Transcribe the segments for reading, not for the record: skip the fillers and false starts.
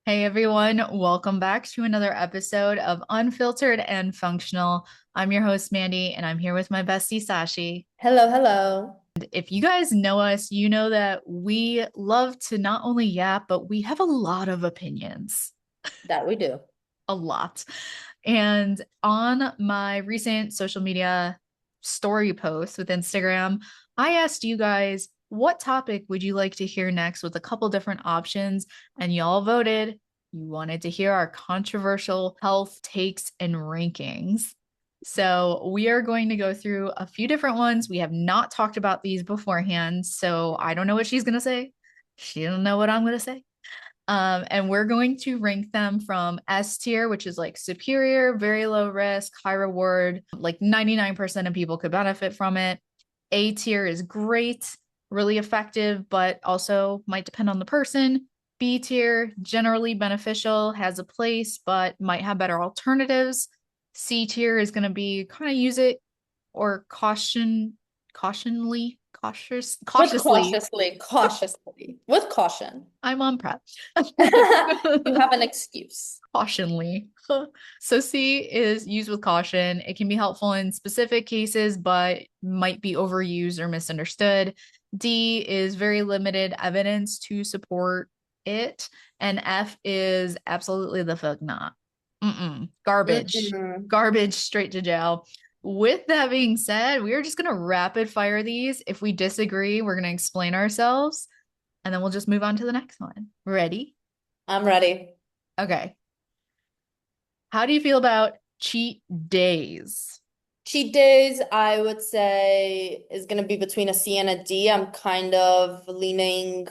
Hey everyone, welcome back to another episode of Unfiltered and Functional. I'm your host, Mandy, and I'm here with my bestie, Sashi. Hello, hello. If you guys know us, you know that we love to not only yap, but we have a lot of opinions. That we do. A lot. And on my recent social media story post with Instagram, I asked you guys, what topic would you like to hear next with a couple different options? And y'all voted. You wanted to hear our controversial health takes and rankings. So we are going to go through a few different ones. We have not talked about these beforehand. So I don't know what she's going to say. She don't know what I'm going to say. And we're going to rank them from S tier, which is like superior, very low risk, high reward, like 99% of people could benefit from it. A tier is great, really effective, but also might depend on the person. B tier, generally beneficial, has a place, but might have better alternatives. C tier is going to be kind of use it or cautiously. With caution. I'm on prep. You have an excuse. Cautionly. So C is used with caution. It can be helpful in specific cases, but might be overused or misunderstood. D is very limited evidence to support it. And F is absolutely the fuck not. Garbage. Mm-mm. Garbage straight to jail. With that being said, we are just going to rapid fire these. If we disagree, we're going to explain ourselves and then we'll just move on to the next one. Ready? I'm ready. Okay. How do you feel about cheat days? Cheat days, I would say, is going to be between a C and a D. I'm kind of leaning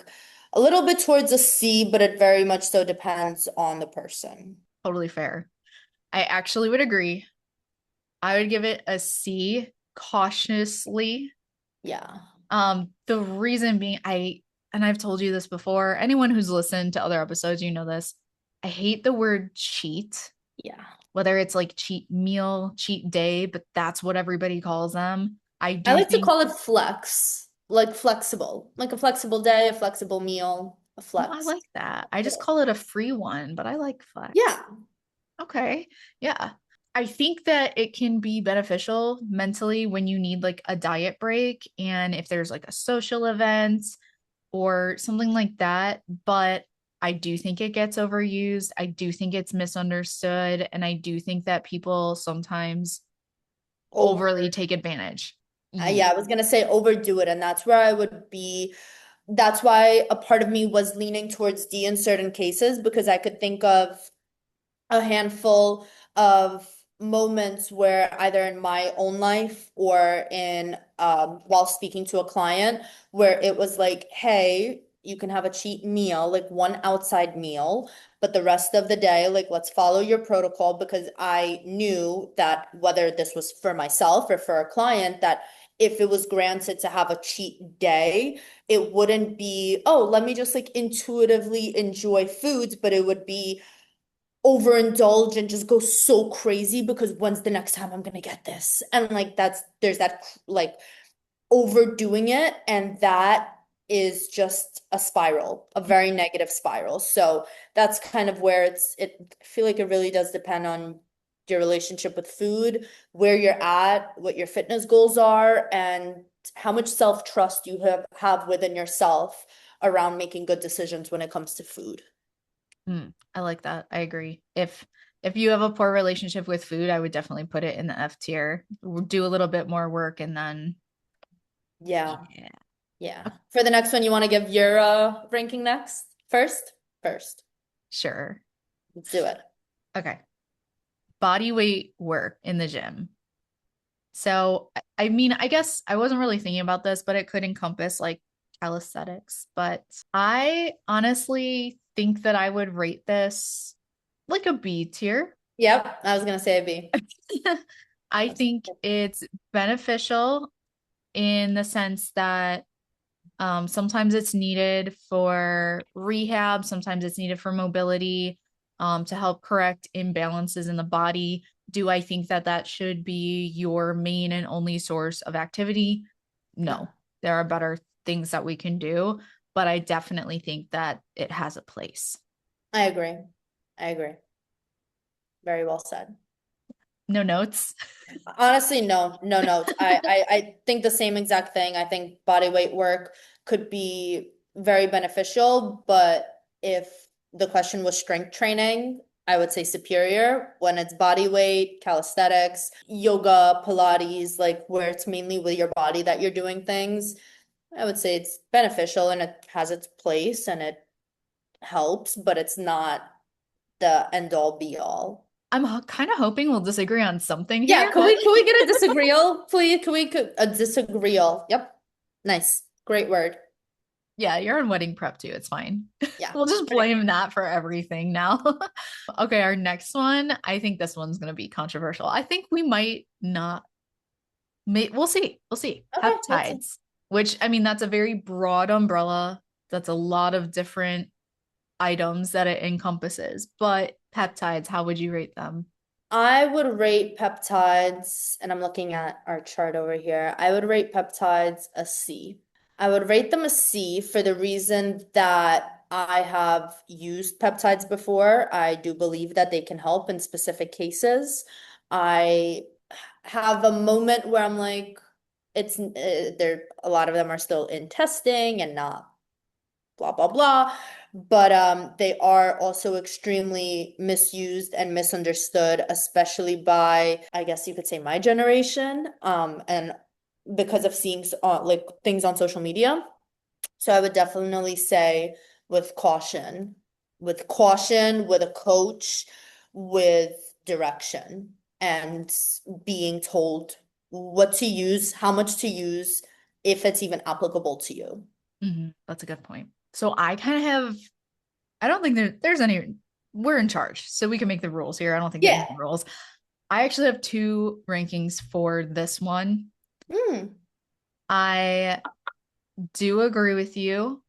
a little bit towards a C, but it very much so depends on the person. Totally fair. I actually would agree. I would give it a C cautiously. Yeah. The reason being and I've told you this before, anyone who's listened to other episodes, you know this. I hate the word cheat, Yeah. whether it's like cheat meal, cheat day, but that's what everybody calls them. I I do like to think, call it flex, like flexible, like a flexible day, a flexible meal, a oh, I flex. like that. I just call it a free one, but I like flex. Yeah. Okay. Yeah. I think that it can be beneficial mentally when you need like a diet break and if there's like a social event or something like that. But I do think it gets overused. I do think it's misunderstood. And I do think that people sometimes overly Over. take advantage. Yeah, I was gonna say overdo it, and that's where I would be. That's why a part of me was leaning towards D in certain cases because I could think of a handful of moments where either in my own life or in while speaking to a client where it was like, hey, you can have a cheat meal, like one outside meal, but the rest of the day, like let's follow your protocol because I knew that whether this was for myself or for a client, that if it was granted to have a cheat day, it wouldn't be, oh, let me just like intuitively enjoy foods, but it would be overindulge and just go so crazy because when's the next time I'm gonna get this? And like there's that like overdoing it, and that is just a spiral, a very negative spiral. So that's kind of where I feel like it really does depend on your relationship with food, where you're at, what your fitness goals are, and how much self-trust you have within yourself around making good decisions when it comes to food. I like that. I agree. If you have a poor relationship with food, I would definitely put it in the F tier. Do a little bit more work and then Yeah. yeah. Yeah. For the next one, you want to give your ranking next? First? First. Sure. Let's do it. Okay. Body weight work in the gym. So, I mean, I guess I wasn't really thinking about this, but it could encompass like calisthenics. But I honestly think that I would rate this like a B tier. Yep, I was gonna say a B. I think it's beneficial in the sense that sometimes it's needed for rehab, sometimes it's needed for mobility, to help correct imbalances in the body. Do I think that that should be your main and only source of activity? No. No, there are better things that we can do, but I definitely think that it has a place. I agree. I agree. Very well said. No notes. Honestly, no, no notes. I think the same exact thing. I think body weight work could be very beneficial, but if the question was strength training, I would say superior. When it's body weight, calisthenics, yoga, Pilates, like where it's mainly with your body that you're doing things, I would say it's beneficial and it has its place and it helps, but it's not the end all be all. I'm kind of hoping we'll disagree on something Yeah, here, could but we get a disagreeal, please? A disagreeal? Yep. Nice. Great word. yeah, you're in wedding prep too. It's fine. Yeah. We'll just Pretty blame that for everything now. Okay, our next one. I think this one's going to be controversial. I think we might not. We'll see. We'll see. much. Okay, let's see. Peptides, which I mean, that's a very broad umbrella. That's a lot of different items that it encompasses. But peptides, how would you rate them? I would rate peptides, and I'm looking at our chart over here. I would rate peptides a C. I would rate them a C for the reason that I have used peptides before. I do believe that they can help in specific cases. I have a moment where I'm like, it's there, a lot of them are still in testing and not blah blah blah, but they are also extremely misused and misunderstood, especially by, I guess you could say, my generation, and because of seeing like things on social media. So I would definitely say with caution, with a coach, with direction, and being told what to use, how much to use, if it's even applicable to you. That's a good point. So I kind of have, I don't think there's any, we're in charge, so we can make the rules here. I don't think there's Yeah. any rules. I actually have two rankings for this one. Mm. I do agree with you.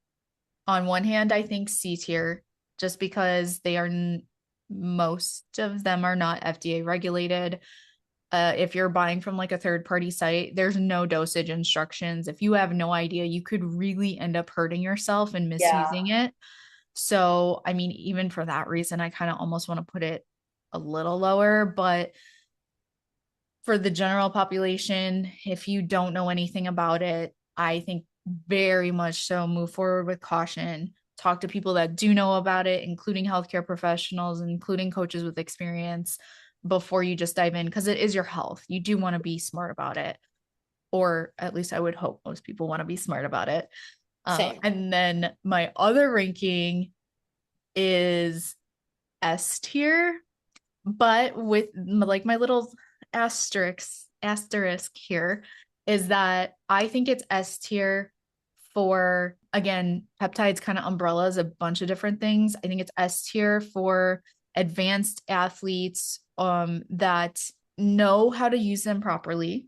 On one hand, I think C tier, just because they are most of them are not FDA regulated. If you're buying from like a third party site, there's no dosage instructions. If you have no idea, you could really end up hurting yourself and Yeah. misusing it. So, I mean, even for that reason, I kind of almost want to put it a little lower. But for the general population, if you don't know anything about it, I think very much so move forward with caution. Talk to people that do know about it, including healthcare professionals, including coaches with experience, before you just dive in, because it is your health. You do want to be smart about it, or at least I would hope most people want to be smart about it. Same. And then my other ranking is S tier, but with like my little asterisk here is that I think it's S tier for, again, peptides kind of umbrellas a bunch of different things. I think it's S tier for advanced athletes that know how to use them properly.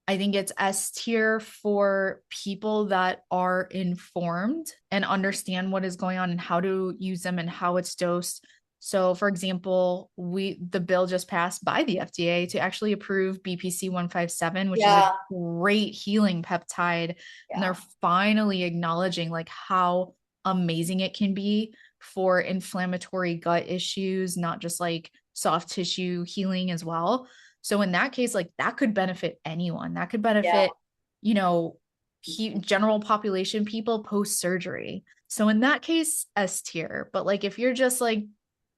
I think it's S tier for people that are informed and understand what is going on and how to use them and how it's dosed. So, for example, the bill just passed by the FDA to actually approve BPC 157, which is a Yeah. great healing peptide. And they're Yeah. finally acknowledging like how amazing it can be for inflammatory gut issues, not just like soft tissue healing as well. So in that case, like that could benefit anyone. That could Yeah. benefit, you know, general population people post surgery. So in that case, S tier. But like if you're just like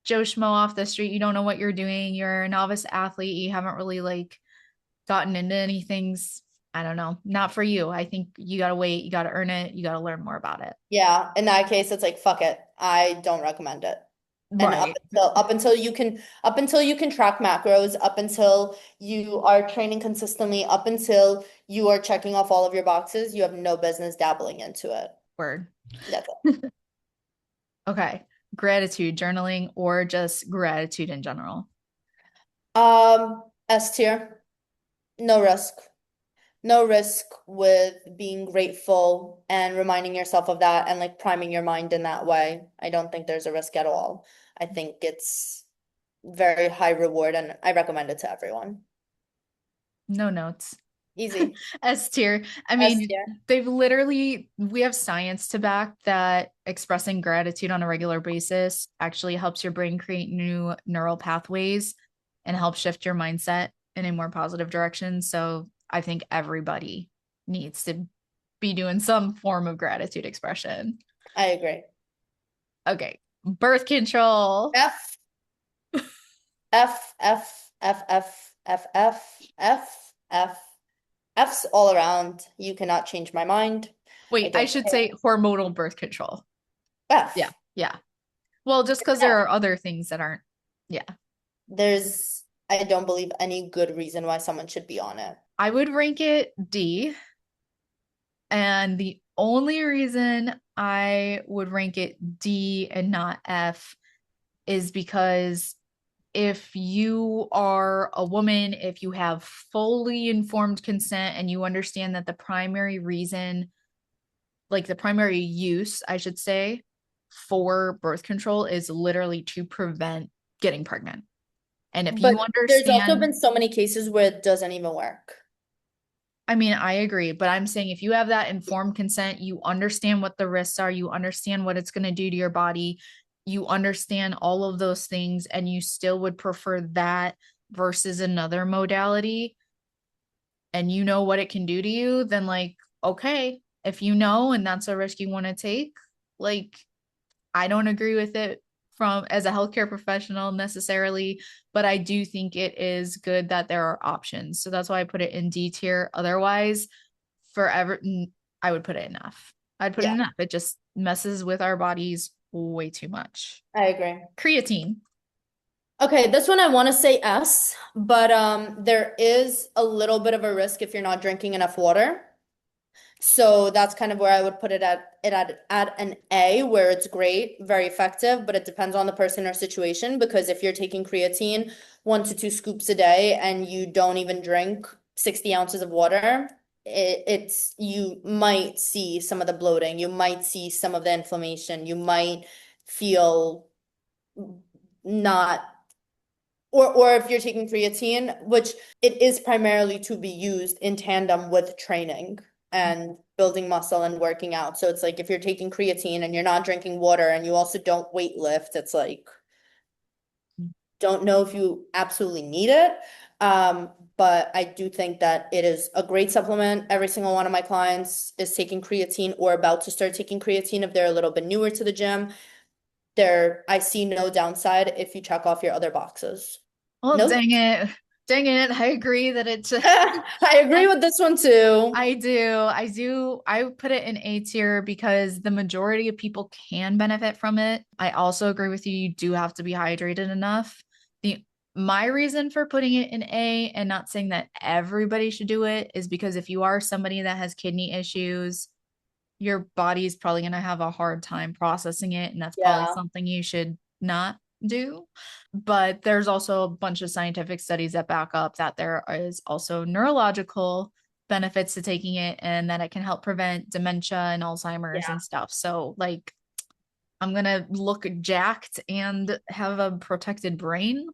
Joe Schmo off the street, you don't know what you're doing, you're a novice athlete, you haven't really like gotten into anything's, I don't know, not for you. I think you gotta wait, you gotta earn it, you gotta learn more about it. Yeah. In that case, it's like, fuck it. I don't recommend it. And Right. up until you can track macros, up until you are training consistently, up until you are checking off all of your boxes, you have no business dabbling into it. Word. That's it. Okay. Gratitude journaling or just gratitude in general. S tier, no risk. No risk with being grateful and reminding yourself of that and like priming your mind in that way. I don't think there's a risk at all. I think it's very high reward and I recommend it to everyone. No notes. Easy. S tier. I S mean, tier. we have science to back that expressing gratitude on a regular basis actually helps your brain create new neural pathways and help shift your mindset in a more positive direction. So I think everybody needs to be doing some form of gratitude expression. I agree. Okay. Birth control. F, F, F, F, F, F, F, F, F, F's all around. You cannot change my mind. I Wait, I don't should care. say hormonal birth control. Yeah. F. Yeah. Well, just It's because an there F. are other things that aren't. Yeah. I don't believe any good reason why someone should be on it. I would rank it D. And the only reason I would rank it D and not F is because if you are a woman, if you have fully informed consent and you understand that the primary reason, like the primary use, I should say, for birth control is literally to prevent getting pregnant. And if you But there's also understand, been so many cases where it doesn't even work. I mean, I agree, but I'm saying if you have that informed consent, you understand what the risks are, you understand what it's going to do to your body, you understand all of those things, and you still would prefer that versus another modality, and you know what it can do to you, then, like, okay, if you know and that's a risk you want to take, like, I don't agree with it from as a healthcare professional necessarily, but I do think it is good that there are options. So that's why I put it in D tier. Otherwise, forever, I would put it in F. I'd put it Yeah, in F. It just messes with our bodies way too much. I agree. Creatine. Okay, this one I want to say S, but there is a little bit of a risk if you're not drinking enough water. So that's kind of where I would put it at an A, where it's great, very effective, but it depends on the person or situation. Because if you're taking creatine 1 to 2 scoops a day and you don't even drink 60 ounces of water, it's you might see some of the bloating, you might see some of the inflammation, you might feel not or if you're taking creatine, which it is primarily to be used in tandem with training and building muscle and working out. So it's like if you're taking creatine and you're not drinking water and you also don't weight lift, it's like don't know if you absolutely need it. But I do think that it is a great supplement. Every single one of my clients is taking creatine or about to start taking creatine if they're a little bit newer to the gym. I see no downside if you check off your other boxes. Well, Nope. dang it. Dang it. I agree that it's I agree I with this one too. I do. I do. I put it in A tier because the majority of people can benefit from it. I also agree with you. You do have to be hydrated enough. The My reason for putting it in A and not saying that everybody should do it is because if you are somebody that has kidney issues, your body's probably going to have a hard time processing it. And that's probably Yeah, something you should not do. But there's also a bunch of scientific studies that back up that there is also neurological benefits to taking it and that it can help prevent dementia and Alzheimer's yeah. and stuff. So, like, I'm going to look jacked and have a protected brain.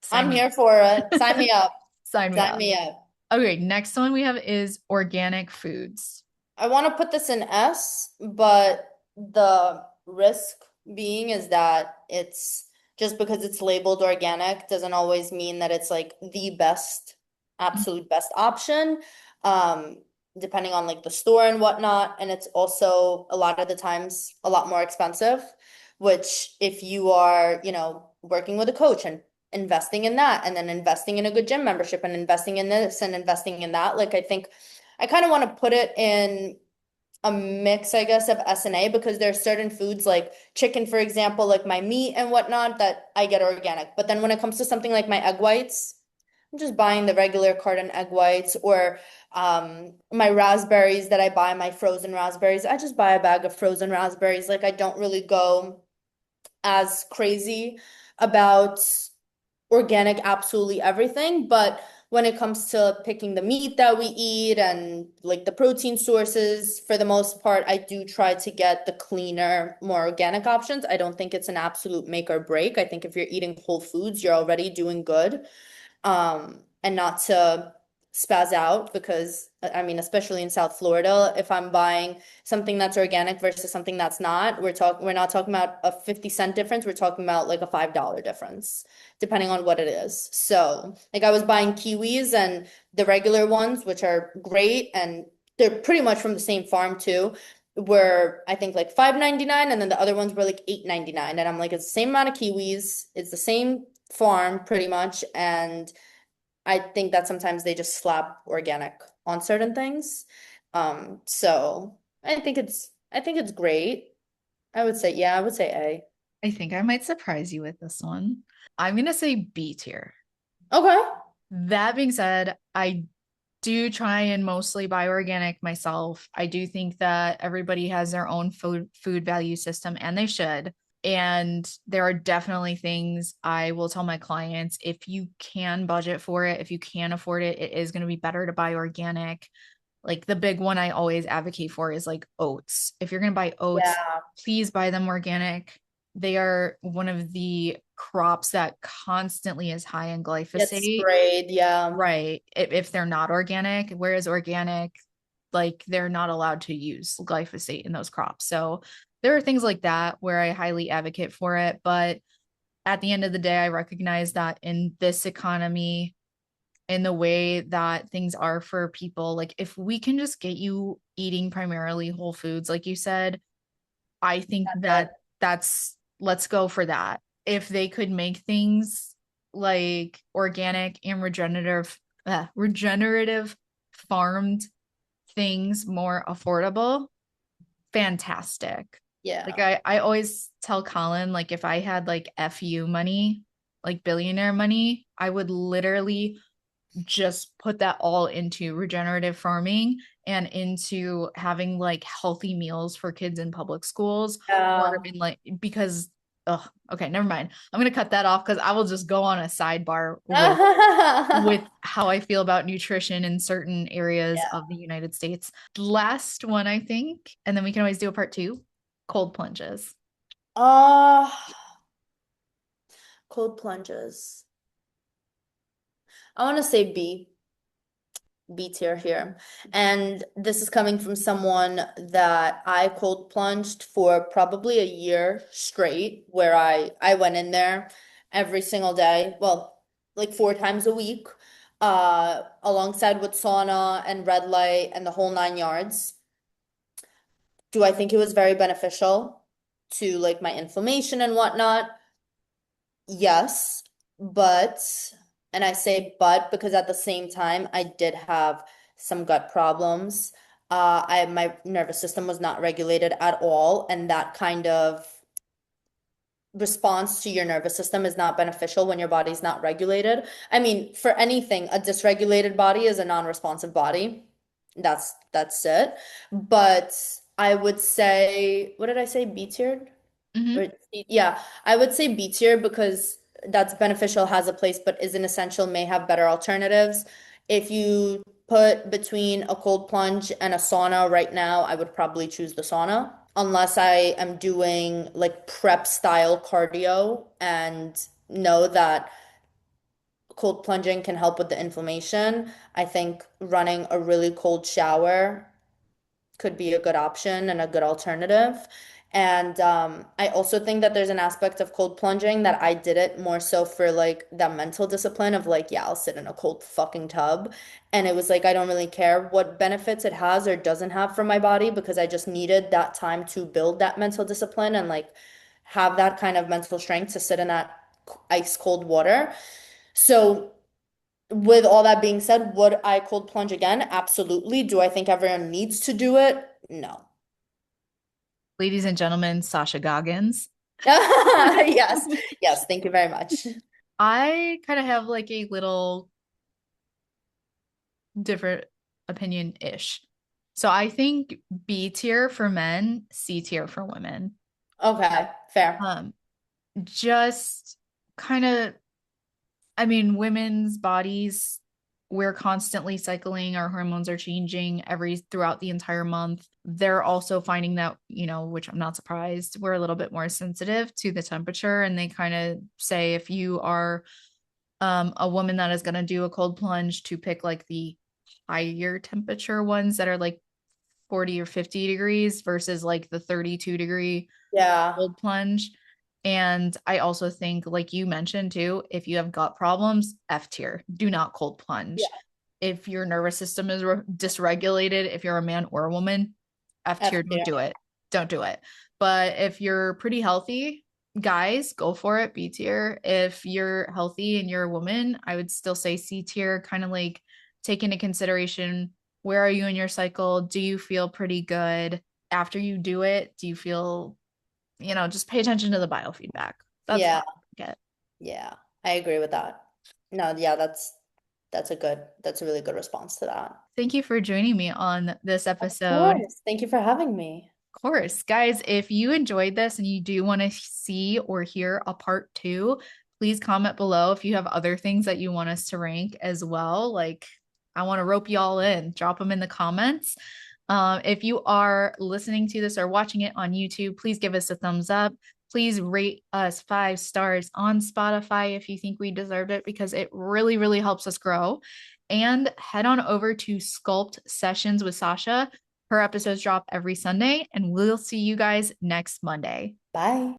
Sign I'm me here for it. Sign me up. Sign me Sign up. me up. Okay, next one we have is organic foods. I want to put this in S, but the risk being is that it's just because it's labeled organic doesn't always mean that it's like the best, absolute best option. Um, Depending on like the store and whatnot. And it's also a lot of the times a lot more expensive, which if you are, working with a coach and investing in that and then investing in a good gym membership and investing in this and investing in that, like I think I kind of want to put it in a mix, I guess, of S and A because there are certain foods like chicken, for example, like my meat and whatnot that I get organic. But then when it comes to something like my egg whites, I'm just buying the regular carton egg whites or my raspberries that I buy, my frozen raspberries. I just buy a bag of frozen raspberries. Like I don't really go as crazy about organic absolutely everything, but when it comes to picking the meat that we eat and like the protein sources, for the most part, I do try to get the cleaner, more organic options. I don't think it's an absolute make or break. I think if you're eating whole foods, you're already doing good. And not to spaz out because I mean, especially in South Florida, if I'm buying something that's organic versus something that's not, we're not talking about a 50 cent difference, we're talking about like a $5 difference, depending on what it is. So, like I was buying kiwis and the regular ones, which are great and they're pretty much from the same farm too, were I think like 5.99 and then the other ones were like 8.99. And I'm like, it's the same amount of kiwis, it's the same farm pretty much, and I think that sometimes they just slap organic on certain things. So I think it's great. I would say, yeah, I would say A. I think I might surprise you with this one. I'm gonna say B tier. Okay. That being said, I do try and mostly buy organic myself. I do think that everybody has their own food value system and they should. And there are definitely things I will tell my clients if you can budget for it, if you can afford it, it is going to be better to buy organic. Like the big one I always advocate for is like oats. If you're going to buy oats, Yeah. please buy them organic. They are one of the crops that constantly is high in Gets glyphosate. sprayed. Yeah. Right. If they're not organic, whereas organic, like they're not allowed to use glyphosate in those crops. So there are things like that where I highly advocate for it. But at the end of the day, I recognize that in this economy, in the way that things are for people, like if we can just get you eating primarily whole foods, like you said, I think That's it. that that's let's go for that. If they could make things like organic and regenerative farmed things more affordable, fantastic. Like Yeah. I always tell Colin, like if I had like FU money, like billionaire money, I would literally just put that all into regenerative farming and into having like healthy meals for kids in public schools or Yeah. in like because oh okay, never mind. I'm gonna cut that off because I will just go on a sidebar with how I feel about nutrition in certain areas Yeah. of the United States. Last one, I think, and then we can always do a part two. Cold plunges. Uh, cold plunges. I want to say B. B tier here. And this is coming from someone that I cold plunged for probably a year straight, where I went in there every single day, well, like 4 times a week, alongside with sauna and red light and the whole 9 yards. Do I think it was very beneficial to like my inflammation and whatnot? Yes, but, and I say but because at the same time I did have some gut problems. My nervous system was not regulated at all, and that kind of response to your nervous system is not beneficial when your body's not regulated. I mean, for anything, a dysregulated body is a non-responsive body. That's it. But I would say, what did I say? B tiered? Mm-hmm. Or yeah, I would say B tier because that's beneficial, has a place, but isn't essential, may have better alternatives. If you put between a cold plunge and a sauna right now, I would probably choose the sauna unless I am doing like prep style cardio and know that cold plunging can help with the inflammation. I think running a really cold shower could be a good option and a good alternative. And I also think that there's an aspect of cold plunging that I did it more so for like that mental discipline of like, yeah, I'll sit in a cold fucking tub. And it was like, I don't really care what benefits it has or doesn't have for my body because I just needed that time to build that mental discipline and like have that kind of mental strength to sit in that ice cold water. So with all that being said, would I cold plunge again? Absolutely. Do I think everyone needs to do it? No. Ladies and gentlemen, Sasha Goggins. Yes. Yes. Thank you very much. I kind of have like a little different opinion-ish. So I think B tier for men, C tier for women. Okay. Fair. Um, just kind of, I mean, women's bodies, we're constantly cycling, our hormones are changing every throughout the entire month. They're also finding that, which I'm not surprised, we're a little bit more sensitive to the temperature. And they kind of say if you are a woman that is going to do a cold plunge to pick like the higher temperature ones that are like 40 or 50 degrees versus like the 32-degree Yeah. cold plunge. And I also think, like you mentioned too, if you have gut problems, F tier, do not cold plunge. Yeah. If your nervous system is dysregulated, if you're a man or a woman, F F tier, don't tier. do it. Don't do it. But if you're pretty healthy, guys, go for it, B tier. If you're healthy and you're a woman, I would still say C tier, kind of like take into consideration where are you in your cycle? Do you feel pretty good after you do it? Do you feel, just pay attention to the biofeedback. That's how Yeah. I get. Yeah. I agree with that. No, yeah, that's a really good response to that. Thank you for joining me on this Of episode. course. Thank you for having me. Of course, guys, if you enjoyed this and you do want to see or hear a part two, please comment below if you have other things that you want us to rank as well. Like, I want to rope you all in, drop them in the comments. If you are listening to this or watching it on YouTube, please give us a thumbs up. Please rate us 5 stars on Spotify if you think we deserved it, because it really, really helps us grow. And head on over to Sculpt Sessions with Sasha. Her episodes drop every Sunday, and we'll see you guys next Monday. Bye.